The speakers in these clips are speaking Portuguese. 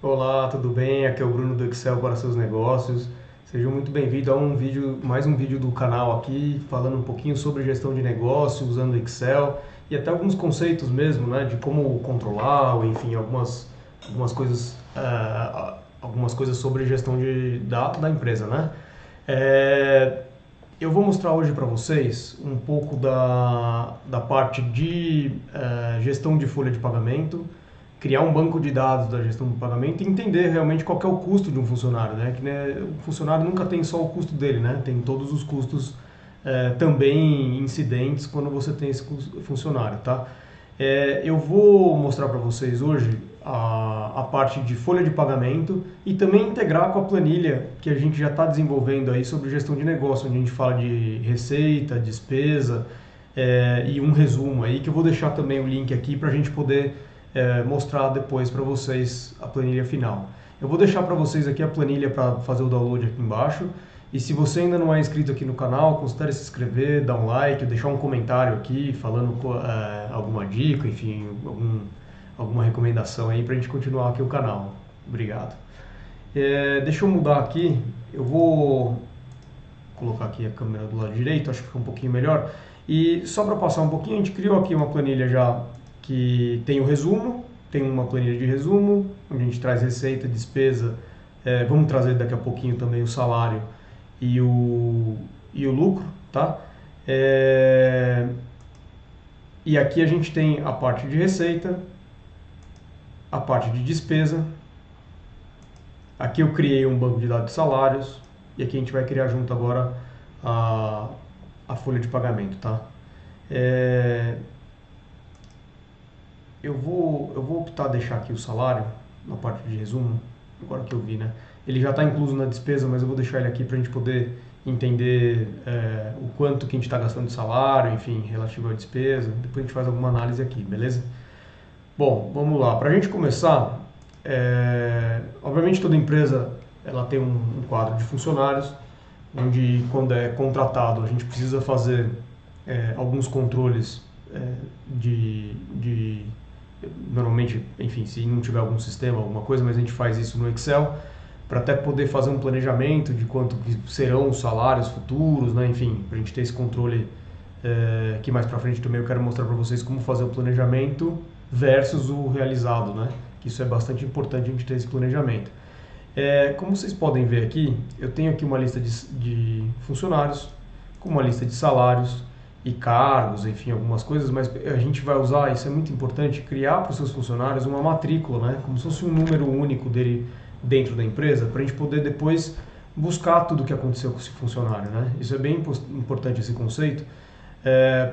Olá, tudo bem? Aqui é o Bruno do Excel para seus negócios. Sejam muito bem-vindos a mais um vídeo do canal aqui, falando um pouquinho sobre gestão de negócio, usando o Excel e até alguns conceitos mesmo, né, de como controlar, ou enfim, algumas coisas sobre gestão da empresa, né? É, eu vou mostrar hoje para vocês um pouco da parte de gestão de folha de pagamento, criar um banco de dados da gestão do pagamento e entender realmente qual que é o custo de um funcionário, né? Que né, o funcionário nunca tem só o custo dele, né? Tem todos os custos também incidentes quando você tem esse funcionário, tá? Eu vou mostrar para vocês hoje a parte de folha de pagamento e também integrar com a planilha que a gente já está desenvolvendo aí sobre gestão de negócio, onde a gente fala de receita, despesa e um resumo aí, que eu vou deixar também o link aqui para a gente poder mostrar depois para vocês a planilha final. Eu vou deixar para vocês aqui a planilha para fazer o download aqui embaixo. E se você ainda não é inscrito aqui no canal, considere se inscrever, dar um like, deixar um comentário aqui falando alguma dica, enfim, alguma recomendação aí para a gente continuar aqui o canal. Obrigado. Deixa eu mudar aqui, eu vou colocar aqui a câmera do lado direito, acho que fica um pouquinho melhor. E só para passar um pouquinho, a gente criou aqui uma planilha já que tem o resumo, tem uma planilha de resumo, onde a gente traz receita, despesa, vamos trazer daqui a pouquinho também o salário e o lucro, tá? E aqui a gente tem a parte de receita, a parte de despesa. Aqui eu criei um banco de dados de salários e aqui a gente vai criar junto agora a folha de pagamento, tá? Eu vou optar deixar aqui o salário na parte de resumo, agora que eu vi, né? Ele já está incluso na despesa, mas eu vou deixar ele aqui para a gente poder entender o quanto que a gente está gastando de salário, enfim, relativo à despesa. Depois a gente faz alguma análise aqui, beleza? Bom, vamos lá. Para a gente começar, obviamente toda empresa ela tem um quadro de funcionários, onde quando é contratado a gente precisa fazer alguns controles normalmente, enfim, se não tiver algum sistema, alguma coisa, mas a gente faz isso no Excel para até poder fazer um planejamento de quanto serão os salários futuros, né? Enfim, para a gente ter esse controle que mais para frente também eu quero mostrar para vocês como fazer o planejamento versus o realizado, né? Que isso é bastante importante a gente ter esse planejamento. Como vocês podem ver aqui, eu tenho aqui uma lista de funcionários, com uma lista de salários e cargos, enfim, algumas coisas, mas a gente vai usar, isso é muito importante, criar para os seus funcionários uma matrícula, né? Como se fosse um número único dele dentro da empresa, para a gente poder depois buscar tudo o que aconteceu com esse funcionário, né? Isso é bem importante, esse conceito,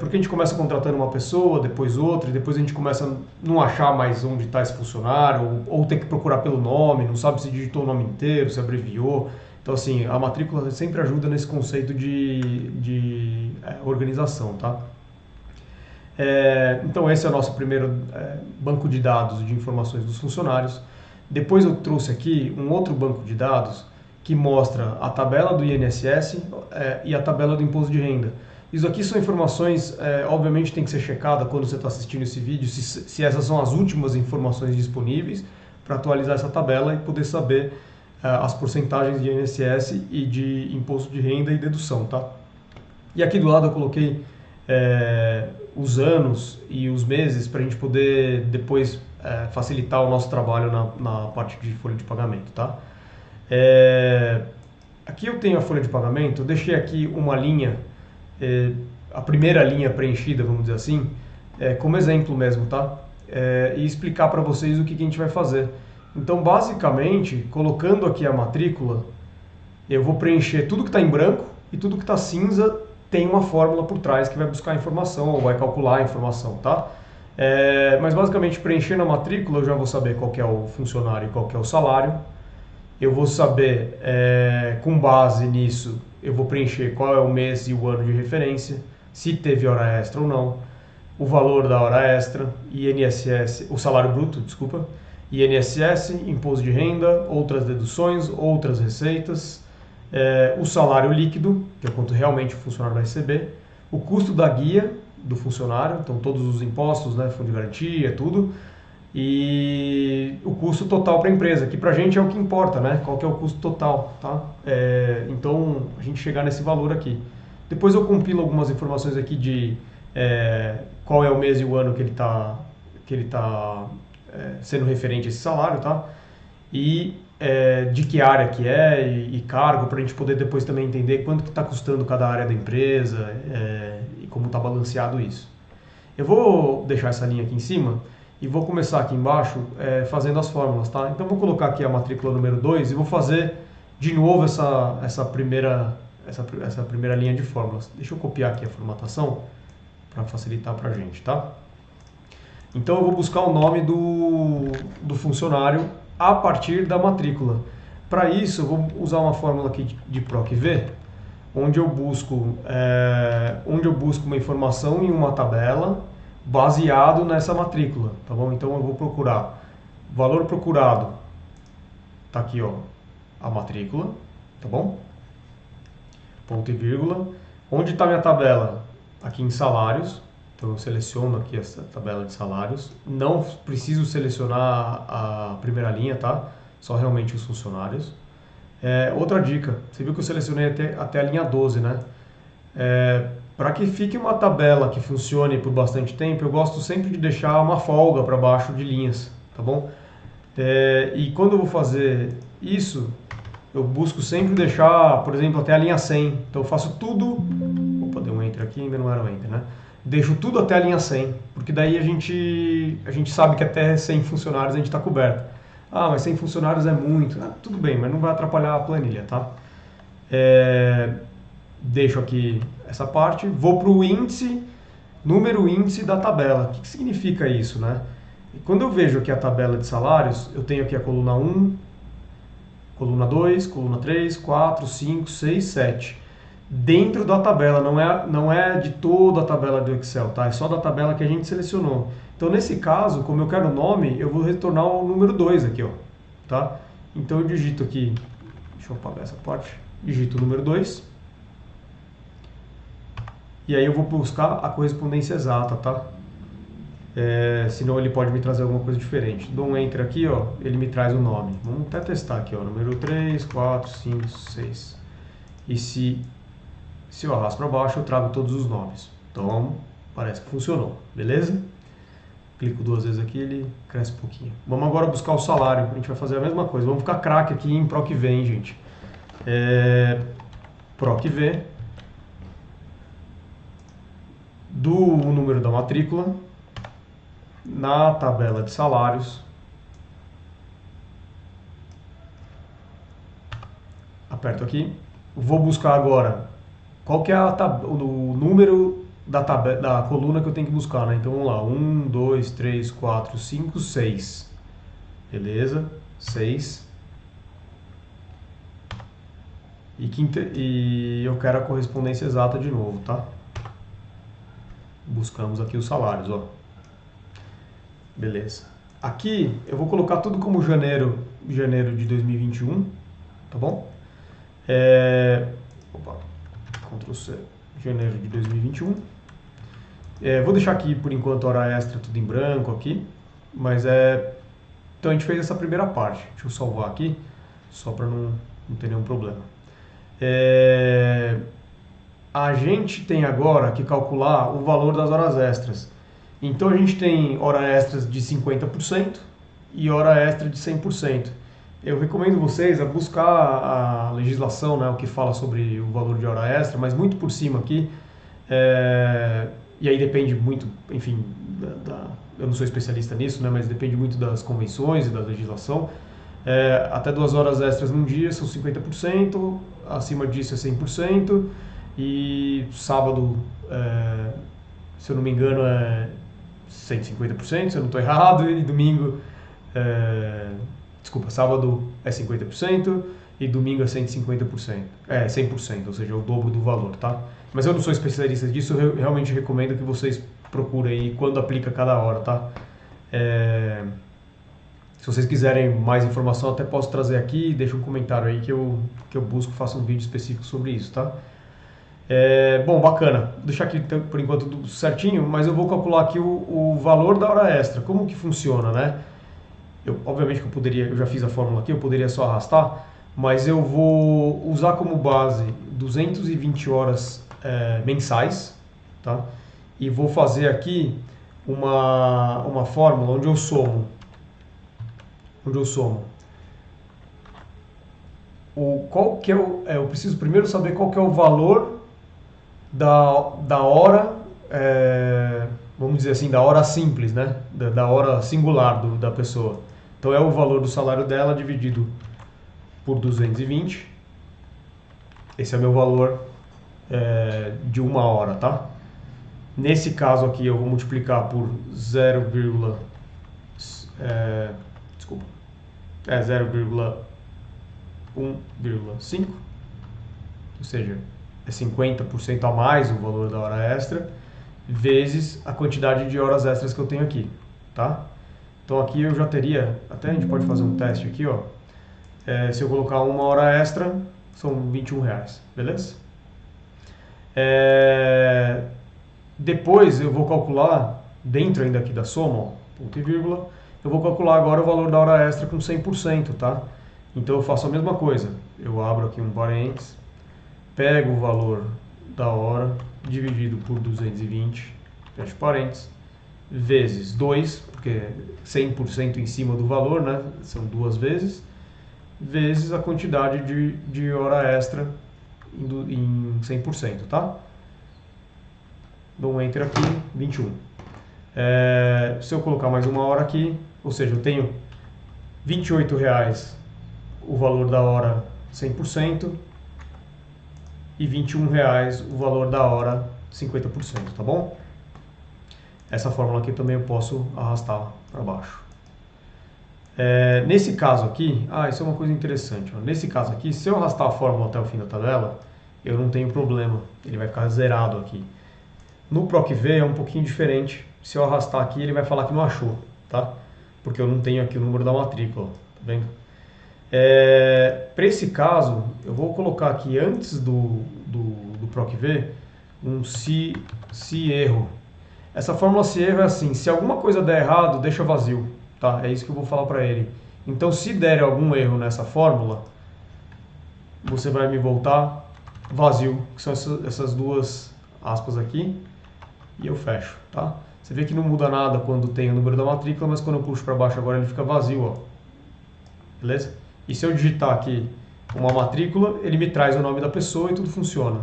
porque a gente começa contratando uma pessoa, depois outra, e depois a gente começa a não achar mais onde está esse funcionário, ou ter que procurar pelo nome, não sabe se digitou o nome inteiro, se abreviou. Então, assim, a matrícula sempre ajuda nesse conceito de organização, tá? Então, esse é o nosso primeiro banco de dados de informações dos funcionários. Depois eu trouxe aqui um outro banco de dados que mostra a tabela do INSS e a tabela do imposto de renda. Isso aqui são informações, obviamente tem que ser checada quando você está assistindo esse vídeo, se essas são as últimas informações disponíveis para atualizar essa tabela e poder saber as porcentagens de INSS e de imposto de renda e dedução, tá? E aqui do lado eu coloquei os anos e os meses para a gente poder depois facilitar o nosso trabalho na parte de folha de pagamento, tá? Aqui eu tenho a folha de pagamento, eu deixei aqui uma linha, a primeira linha preenchida, vamos dizer assim, como exemplo mesmo, tá? E explicar para vocês o que a gente vai fazer. Então, basicamente, colocando aqui a matrícula, eu vou preencher tudo que está em branco e tudo que está cinza tem uma fórmula por trás que vai buscar a informação ou vai calcular a informação, tá? Mas basicamente, preenchendo a matrícula, eu já vou saber qual que é o funcionário e qual que é o salário. Eu vou saber, com base nisso, eu vou preencher qual é o mês e o ano de referência, se teve hora extra ou não, o valor da hora extra, INSS, o salário bruto, desculpa, INSS, imposto de renda, outras deduções, outras receitas, o salário líquido, que é quanto realmente o funcionário vai receber, o custo da guia do funcionário, então todos os impostos, né, fundo de garantia, tudo, e o custo total para a empresa, que para a gente é o que importa, né? Qual que é o custo total, tá? Então, a gente chegar nesse valor aqui. Depois eu compilo algumas informações aqui de qual é o mês e o ano que ele tá sendo referente a esse salário, tá? E de que área que é e cargo, para a gente poder depois também entender quanto que está custando cada área da empresa e como está balanceado isso. Eu vou deixar essa linha aqui em cima e vou começar aqui embaixo fazendo as fórmulas, tá? Então vou colocar aqui a matrícula número 2 e vou fazer de novo essa primeira linha de fórmulas. Deixa eu copiar aqui a formatação para facilitar para a gente, tá? Então eu vou buscar o nome do funcionário a partir da matrícula. Para isso eu vou usar uma fórmula aqui de PROC-V, onde eu busco uma informação em uma tabela baseado nessa matrícula, tá bom? Então eu vou procurar valor procurado, tá aqui ó, a matrícula, tá bom? Ponto e vírgula. Onde está minha tabela? Aqui em salários. Então eu seleciono aqui essa tabela de salários. Não preciso selecionar a primeira linha, tá? Só realmente os funcionários. Outra dica, você viu que eu selecionei até a linha 12, né? Para que fique uma tabela que funcione por bastante tempo, eu gosto sempre de deixar uma folga para baixo de linhas, tá bom? E quando eu vou fazer isso, eu busco sempre deixar, por exemplo, até a linha 100. Então eu faço tudo... Opa, deu um Enter aqui, ainda não era um Enter, né? Deixo tudo até a linha 100, porque daí a gente sabe que até 100 funcionários a gente está coberto. Ah, mas 100 funcionários é muito. Ah, tudo bem, mas não vai atrapalhar a planilha, tá? Deixo aqui essa parte, vou para o índice, número índice da tabela. O que significa isso, né? Quando eu vejo aqui a tabela de salários, eu tenho aqui a coluna 1, coluna 2, coluna 3, 4, 5, 6, 7. Dentro da tabela, não é de toda a tabela do Excel, tá? É só da tabela que a gente selecionou. Então, nesse caso, como eu quero o nome, eu vou retornar o número 2 aqui, ó, tá? Então, eu digito aqui, deixa eu apagar essa parte, digito o número 2. E aí eu vou buscar a correspondência exata, tá? Senão ele pode me trazer alguma coisa diferente. Dou um Enter aqui, ó, ele me traz o nome. Vamos até testar aqui, ó, número 3, 4, 5, 6. E se eu arrasto para baixo, eu trago todos os nomes. Então, parece que funcionou, beleza? Clico 2 vezes aqui, ele cresce um pouquinho. Vamos agora buscar o salário. A gente vai fazer a mesma coisa. Vamos ficar craque aqui em PROC-V, hein, gente? PROC-V. Do número da matrícula. Na tabela de salários. Aperto aqui. Vou buscar agora qual que é o número da coluna que eu tenho que buscar, né? Então vamos lá, 1, 2, 3, 4, 5, 6. Beleza, 6. E eu quero a correspondência exata de novo, tá? Buscamos aqui os salários, ó. Beleza. Aqui eu vou colocar tudo como janeiro de 2021, tá bom? Ctrl C, janeiro de 2021. Vou deixar aqui por enquanto a hora extra tudo em branco aqui, mas então a gente fez essa primeira parte. Deixa eu salvar aqui, só para não ter nenhum problema. A gente tem agora que calcular o valor das horas extras. Então a gente tem hora extras de 50% e hora extra de 100%. Eu recomendo vocês a buscar a legislação, né, o que fala sobre o valor de hora extra, mas muito por cima aqui. E aí depende muito, enfim, eu não sou especialista nisso, né, mas depende muito das convenções e da legislação. Até 2 horas extras num dia são 50%, acima disso é 100%, e sábado, se eu não me engano, é 150%, se eu não estou errado, e domingo, desculpa, sábado é 50% e domingo é 150%, 100%, ou seja, é o dobro do valor, tá? Mas eu não sou especialista disso, eu realmente recomendo que vocês procurem aí quando aplica cada hora, tá? Se vocês quiserem mais informação, até posso trazer aqui, deixa um comentário aí que eu busco, faço um vídeo específico sobre isso, tá? Bom, bacana. Vou deixar aqui por enquanto tudo certinho, mas eu vou calcular aqui o valor da hora extra. Como que funciona, né? Obviamente que eu já fiz a fórmula aqui, eu poderia só arrastar, mas eu vou usar como base 220 horas mensais, tá? E vou fazer aqui uma fórmula onde eu somo. Qual que eu preciso primeiro saber qual que é o valor da hora, vamos dizer assim, da hora simples, né? Da hora singular da pessoa. Então é o valor do salário dela dividido por 220. Esse é o meu valor de uma hora, tá? Nesse caso aqui eu vou multiplicar por 0,1,5, ou seja, é 50% a mais o valor da hora extra, vezes a quantidade de horas extras que eu tenho aqui, tá? Então aqui eu já teria, até a gente pode fazer um teste aqui, ó. Se eu colocar uma hora extra, são R$21, beleza? Depois eu vou calcular, dentro ainda aqui da soma, ó, ponto e vírgula, eu vou calcular agora o valor da hora extra com 100%, tá? Então eu faço a mesma coisa, eu abro aqui um parênteses, pego o valor da hora dividido por 220, fecho parênteses, vezes 2, porque 100% em cima do valor, né? São duas vezes, vezes a quantidade de hora extra em 100%, tá? Dou um Enter aqui, 21. Se eu colocar mais uma hora aqui, ou seja, eu tenho R$28 o valor da hora 100% e R$21 o valor da hora 50%, tá bom? Essa fórmula aqui também eu posso arrastar para baixo. Nesse caso aqui, isso é uma coisa interessante. Ó. Nesse caso aqui, se eu arrastar a fórmula até o fim da tabela, eu não tenho problema, ele vai ficar zerado aqui. No PROC-V é um pouquinho diferente. Se eu arrastar aqui, ele vai falar que não achou, tá? Porque eu não tenho aqui o número da matrícula, tá vendo? Para esse caso, eu vou colocar aqui antes do PROC-V um se erro. Essa fórmula se erro é assim, se alguma coisa der errado, deixa vazio, tá? É isso que eu vou falar para ele. Então, se der algum erro nessa fórmula, você vai me voltar vazio, que são essas duas aspas aqui, e eu fecho, tá? Você vê que não muda nada quando tem o número da matrícula, mas quando eu puxo para baixo agora ele fica vazio, ó. Beleza? E se eu digitar aqui uma matrícula, ele me traz o nome da pessoa e tudo funciona.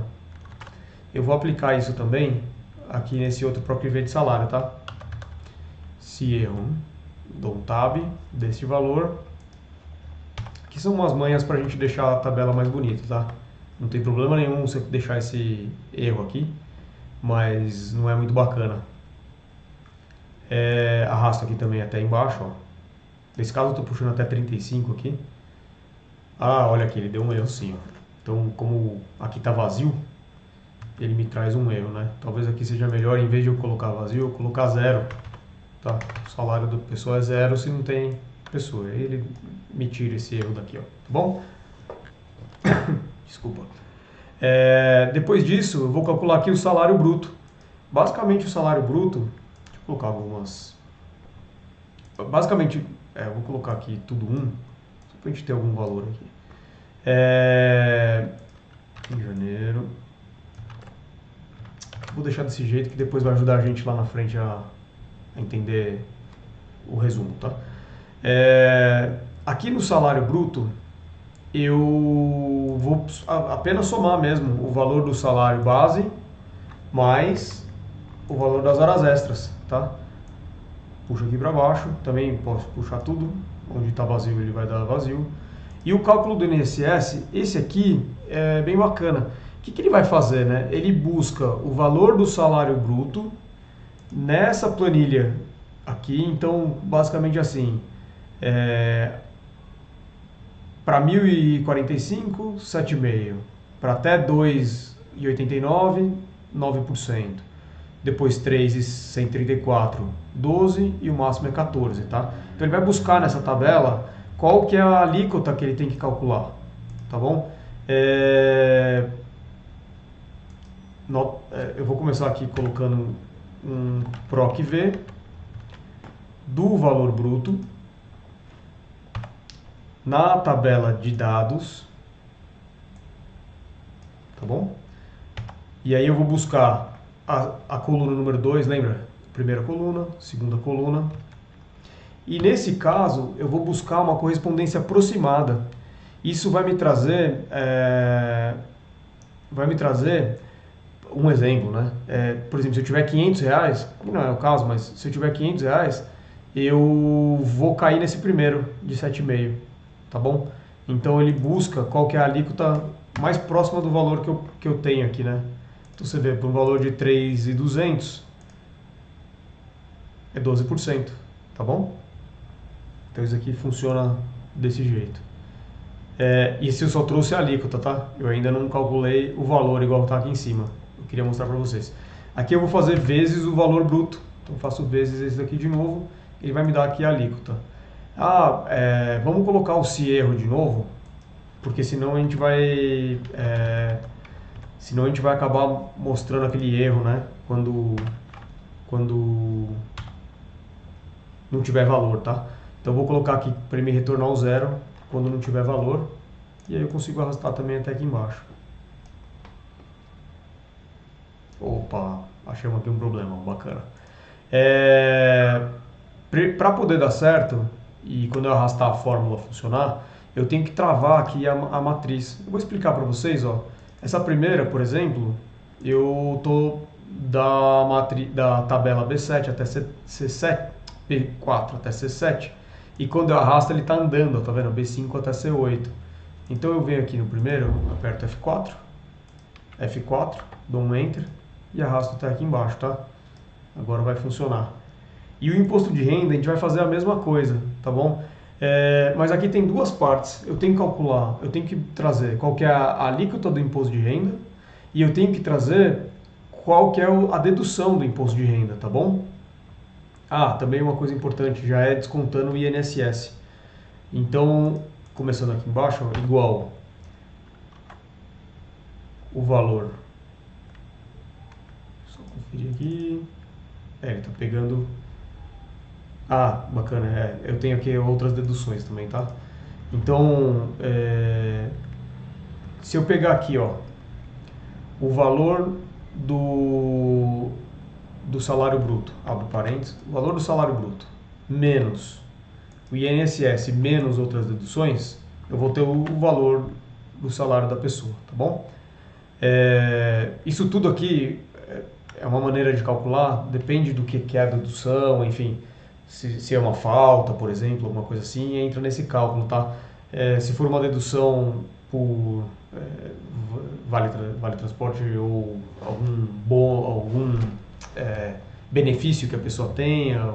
Eu vou aplicar isso também aqui nesse outro PROC-V de salário, tá? Se erro, dou um tab deste valor. Aqui são umas manhas para a gente deixar a tabela mais bonita, tá? Não tem problema nenhum você deixar esse erro aqui, mas não é muito bacana. Arrasto aqui também até embaixo, ó. Nesse caso eu estou puxando até 35 aqui. Olha aqui, ele deu um erro sim, ó. Então, como aqui está vazio, ele me traz um erro, né? Talvez aqui seja melhor, em vez de eu colocar vazio, eu colocar 0. Tá? O salário da pessoa é 0 se não tem pessoa. Aí ele me tira esse erro daqui, ó. Tá bom? Desculpa. Depois disso, eu vou calcular aqui o salário bruto. Basicamente, o salário bruto... Deixa eu colocar algumas... Basicamente, eu vou colocar aqui tudo 1, só pra gente ter algum valor aqui. Em janeiro... Vou deixar desse jeito que depois vai ajudar a gente lá na frente a entender o resumo, tá? Aqui no salário bruto, eu vou apenas somar mesmo o valor do salário base mais o valor das horas extras, tá? Puxo aqui para baixo, também posso puxar tudo, onde está vazio ele vai dar vazio. E o cálculo do INSS, esse aqui é bem bacana. O que ele vai fazer, né? Ele busca o valor do salário bruto nessa planilha aqui, então basicamente assim, para 1.045, 7,5%, para até 2,89, 9%, depois 3,134, 12% e o máximo é 14%, tá? Então ele vai buscar nessa tabela qual que é a alíquota que ele tem que calcular, tá bom? eu vou começar aqui colocando um PROC V do valor bruto na tabela de dados, tá bom? E aí eu vou buscar a coluna número 2, lembra? Primeira coluna, segunda coluna. E nesse caso eu vou buscar uma correspondência aproximada. Isso vai me trazer um exemplo, né? Por exemplo, se eu tiver 500 reais, não é o caso, mas se eu tiver 500 reais, eu vou cair nesse primeiro de 7,5, tá bom? Então ele busca qual que é a alíquota mais próxima do valor que eu tenho aqui, né? Então você vê, por um valor de 3.200 é 12%, tá bom? Então isso aqui funciona desse jeito. E se eu só trouxe a alíquota, tá? Eu ainda não calculei o valor igual está aqui em cima. Eu queria mostrar para vocês. Aqui eu vou fazer vezes o valor bruto. Então eu faço vezes esse daqui de novo. Ele vai me dar aqui a alíquota. Vamos colocar o se erro de novo, porque senão a gente vai acabar mostrando aquele erro, né? Quando não tiver valor, tá? Então eu vou colocar aqui para ele me retornar o zero quando não tiver valor. E aí eu consigo arrastar também até aqui embaixo. Opa, achamos aqui um problema, bacana. Para poder dar certo, e quando eu arrastar a fórmula funcionar, eu tenho que travar aqui a matriz. Eu vou explicar para vocês, ó. Essa primeira, por exemplo, eu tô da tabela B7 até C7, B4 até C7, e quando eu arrasto ele está andando, ó, tá vendo? B5 até C8. Então eu venho aqui no primeiro, aperto F4, dou um Enter e arrasto até aqui embaixo, tá? Agora vai funcionar. E o imposto de renda a gente vai fazer a mesma coisa, tá bom? Mas aqui tem duas partes. Eu tenho que calcular, eu tenho que trazer qual que é a alíquota do imposto de renda e eu tenho que trazer qual que é a dedução do imposto de renda, tá bom? Também uma coisa importante, já é descontando o INSS. Então, começando aqui embaixo, ó, igual o valor. Só conferir aqui. Ele está pegando. Bacana. Eu tenho aqui outras deduções também, tá? Então, se eu pegar aqui, ó, o valor do salário bruto, abro parênteses, o valor do salário bruto menos o INSS menos outras deduções, eu vou ter o valor do salário da pessoa, tá bom? Isso tudo aqui é uma maneira de calcular, depende do que é a dedução, enfim, se é uma falta, por exemplo, alguma coisa assim, entra nesse cálculo, tá? Se for uma dedução por vale transporte ou algum benefício que a pessoa tenha,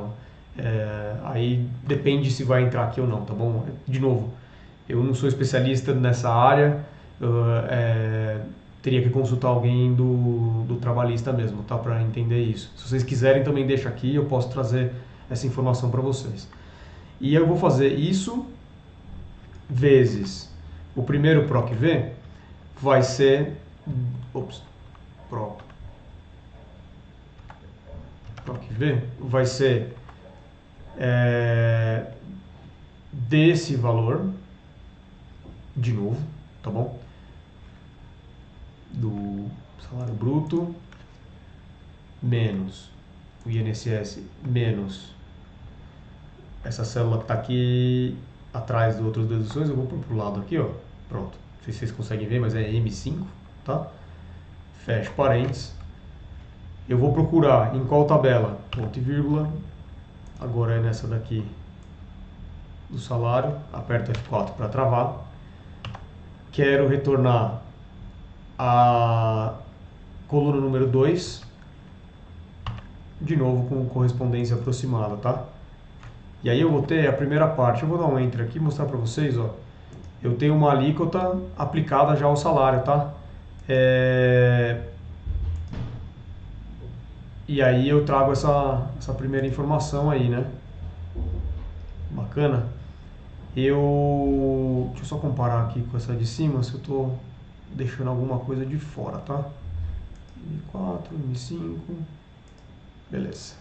aí depende se vai entrar aqui ou não, tá bom? De novo, eu não sou especialista nessa área, teria que consultar alguém do trabalhista mesmo, tá? Para entender isso. Se vocês quiserem também deixa aqui, eu posso trazer essa informação para vocês. E eu vou fazer isso vezes o primeiro PROC V vai ser PROC V vai ser desse valor de novo, tá bom? Do salário bruto menos o INSS menos essa célula que está aqui atrás de outras deduções, eu vou pro lado aqui, ó. Pronto. Não sei se vocês conseguem ver, mas é M5, tá? Fecho parênteses. Eu vou procurar em qual tabela? Ponto e vírgula. Agora é nessa daqui do salário. Aperto F4 para travar. Quero retornar a coluna número 2. De novo com correspondência aproximada, tá? E aí eu vou ter a primeira parte. Eu vou dar um Enter aqui e mostrar para vocês, ó. Eu tenho uma alíquota aplicada já ao salário, tá? E aí eu trago essa primeira informação aí, né? Bacana. Deixa eu só comparar aqui com essa de cima, se eu tô deixando alguma coisa de fora, tá? M4, M5, beleza.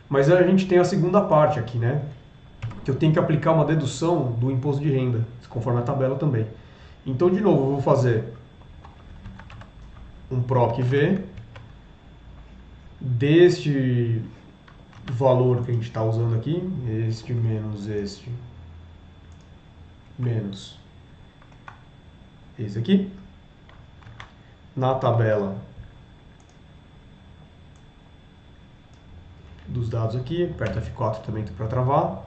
Mas a gente tem a segunda parte aqui, né? Que eu tenho que aplicar uma dedução do imposto de renda, conforme a tabela também. Então, de novo, eu vou fazer um PROC V deste valor que a gente está usando aqui, este menos esse aqui, na tabela dos dados aqui, aperta F4 também para travar.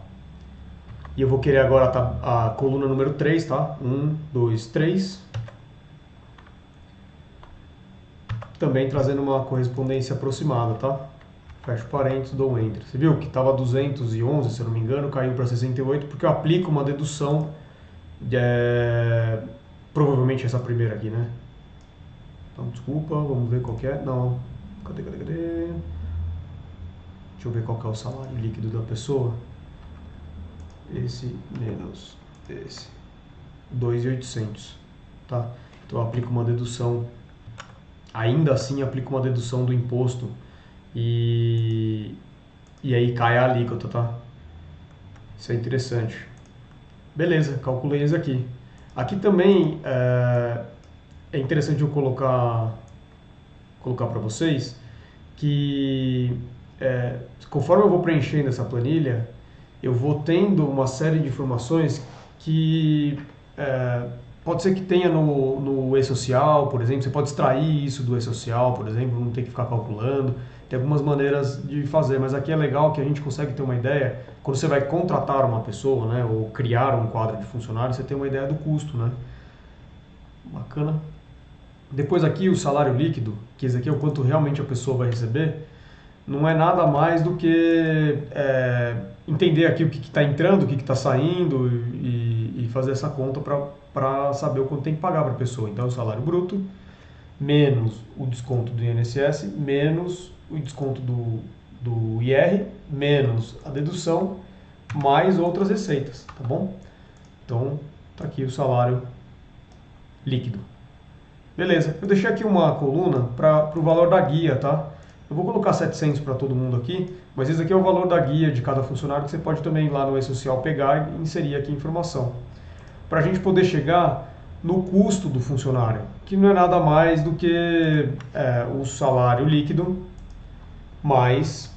E eu vou querer agora a coluna número 3, tá? 1, 2, 3. Também trazendo uma correspondência aproximada, tá? Fecho parênteses, dou Enter. Você viu que estava 211, se eu não me engano, caiu para 68, porque eu aplico uma dedução, provavelmente essa primeira aqui, né? Então, desculpa, vamos ver qual que é. Não, cadê? Deixa eu ver qual que é o salário líquido da pessoa. Esse menos esse. 2.800, tá? Então eu aplico uma dedução, ainda assim aplico uma dedução do imposto e aí cai a alíquota, tá? Isso é interessante. Beleza, calculei isso aqui. Aqui também é interessante eu colocar para vocês que conforme eu vou preenchendo essa planilha, eu vou tendo uma série de informações que pode ser que tenha no e-social, por exemplo. Você pode extrair isso do e-social, por exemplo, não ter que ficar calculando. Tem algumas maneiras de fazer, mas aqui é legal que a gente consegue ter uma ideia. Quando você vai contratar uma pessoa, né, ou criar um quadro de funcionário, você tem uma ideia do custo, né? Bacana. Depois aqui o salário líquido, que esse aqui é o quanto realmente a pessoa vai receber, não é nada mais do que entender aqui o que está entrando, o que está saindo e fazer essa conta para saber o quanto tem que pagar para a pessoa. Então, o salário bruto, menos o desconto do INSS, menos o desconto do IR, menos a dedução, mais outras receitas, tá bom? Então, tá aqui o salário líquido. Beleza, eu deixei aqui uma coluna para o valor da guia, tá? Eu vou colocar 700 para todo mundo aqui, mas esse aqui é o valor da guia de cada funcionário que você pode também ir lá no e-social pegar e inserir aqui a informação. Para a gente poder chegar no custo do funcionário, que não é nada mais do que o salário líquido mais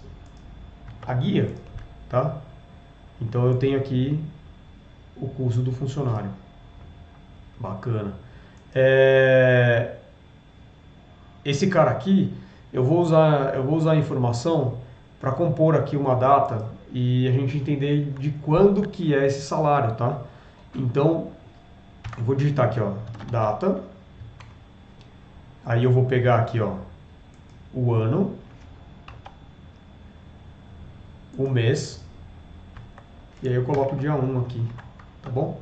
a guia, tá? Então eu tenho aqui o custo do funcionário. Bacana. Esse cara aqui, eu vou usar a informação para compor aqui uma data e a gente entender de quando que é esse salário, tá? Então, eu vou digitar aqui, ó, data. Aí eu vou pegar aqui, ó, o ano, o mês, e aí eu coloco o dia 1 aqui, tá bom?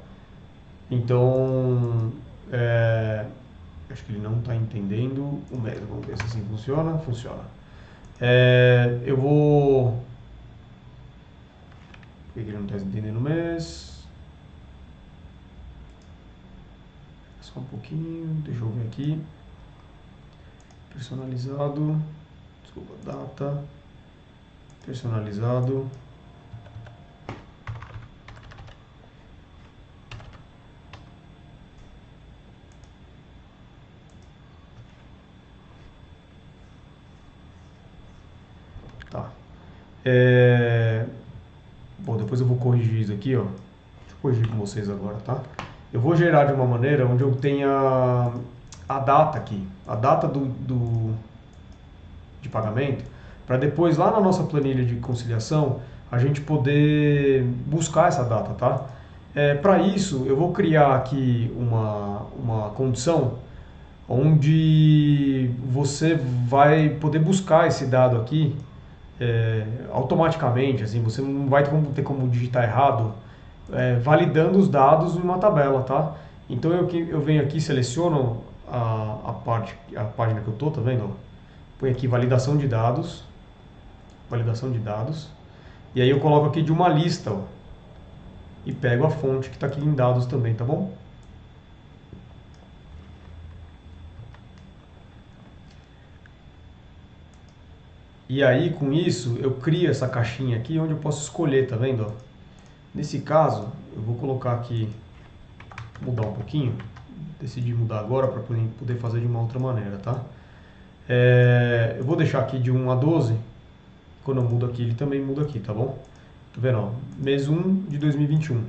Então, acho que ele não está entendendo o mês. Vamos ver se assim funciona. Funciona. Eu vou... Por que ele não está entendendo o mês? Só um pouquinho. Deixa eu ver aqui. Personalizado. Desculpa, data. Personalizado. Tá. Bom, depois eu vou corrigir isso aqui, ó. Deixa eu corrigir com vocês agora, tá? Eu vou gerar de uma maneira onde eu tenha a data aqui, a data de pagamento, para depois lá na nossa planilha de conciliação a gente poder buscar essa data, tá? Para isso eu vou criar aqui uma condição onde você vai poder buscar esse dado aqui automaticamente, assim, você não vai ter como digitar errado, validando os dados em uma tabela, tá? Então eu venho aqui, seleciono a página que eu tô, tá vendo? Põe aqui validação de dados, e aí eu coloco aqui de uma lista, ó, e pego a fonte que está aqui em dados também, tá bom? E aí, com isso, eu crio essa caixinha aqui onde eu posso escolher, tá vendo? Nesse caso, eu vou colocar aqui, mudar um pouquinho, decidi mudar agora para poder fazer de uma outra maneira, tá? Eu vou deixar aqui de 1 a 12, quando eu mudo aqui, ele também muda aqui, tá bom? Tá vendo, ó? Mês 1 de 2021. Vou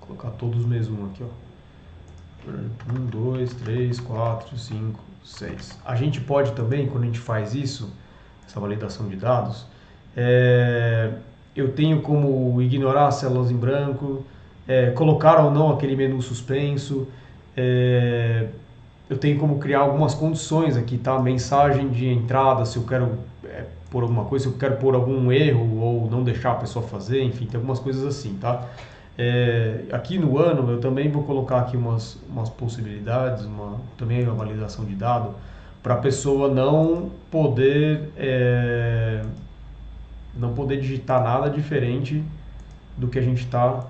colocar todos os mês 1 aqui, ó. 1, 2, 3, 4, 5, 6. A gente pode também, quando a gente faz isso, essa validação de dados, eu tenho como ignorar as células em branco, colocar ou não aquele menu suspenso, eu tenho como criar algumas condições aqui, tá? Mensagem de entrada, se eu quero pôr alguma coisa, se eu quero pôr algum erro ou não deixar a pessoa fazer, enfim, tem algumas coisas assim, tá? Aqui no ano eu também vou colocar aqui umas possibilidades, também uma validação de dado, para a pessoa não poder digitar nada diferente do que a gente está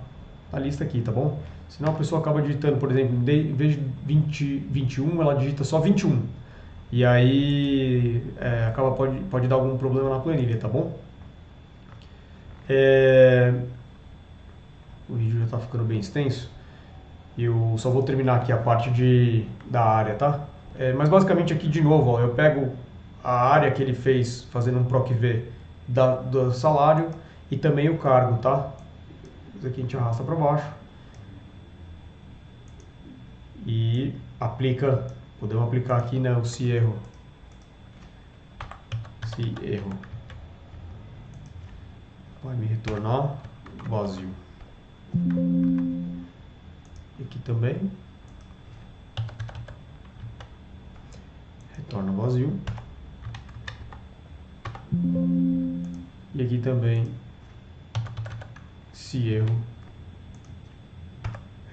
na lista aqui, tá bom? Senão a pessoa acaba digitando, por exemplo, em vez de 21, ela digita só 21. E aí pode dar algum problema na planilha, tá bom? O vídeo já está ficando bem extenso. Eu só vou terminar aqui a parte da área, tá? Mas basicamente aqui de novo, ó, eu pego a área que ele fez fazendo um PROC-V do salário e também o cargo, tá? Isso aqui a gente arrasta para baixo e podemos aplicar aqui, né, o se erro vai me retornar vazio. Aqui também retorna vazio. E aqui também, se erro,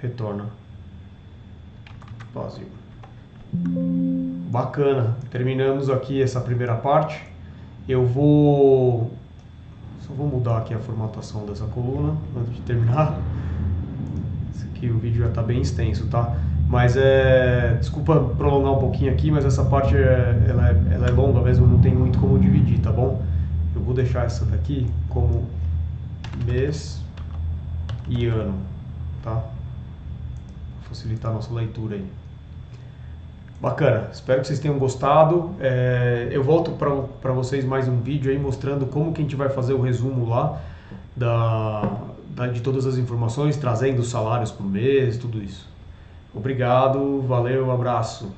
retorna vazio. Bacana, terminamos aqui essa primeira parte. Só vou mudar aqui a formatação dessa coluna antes de terminar. Esse aqui o vídeo já está bem extenso, tá? Mas desculpa prolongar um pouquinho aqui, mas essa parte ela é longa mesmo, não tem muito como dividir, tá bom? Eu vou deixar essa daqui como mês e ano, tá? Pra facilitar a nossa leitura aí. Bacana, espero que vocês tenham gostado. Eu volto para vocês mais um vídeo aí mostrando como que a gente vai fazer o resumo lá de todas as informações, trazendo os salários por mês, tudo isso. Obrigado, valeu, abraço.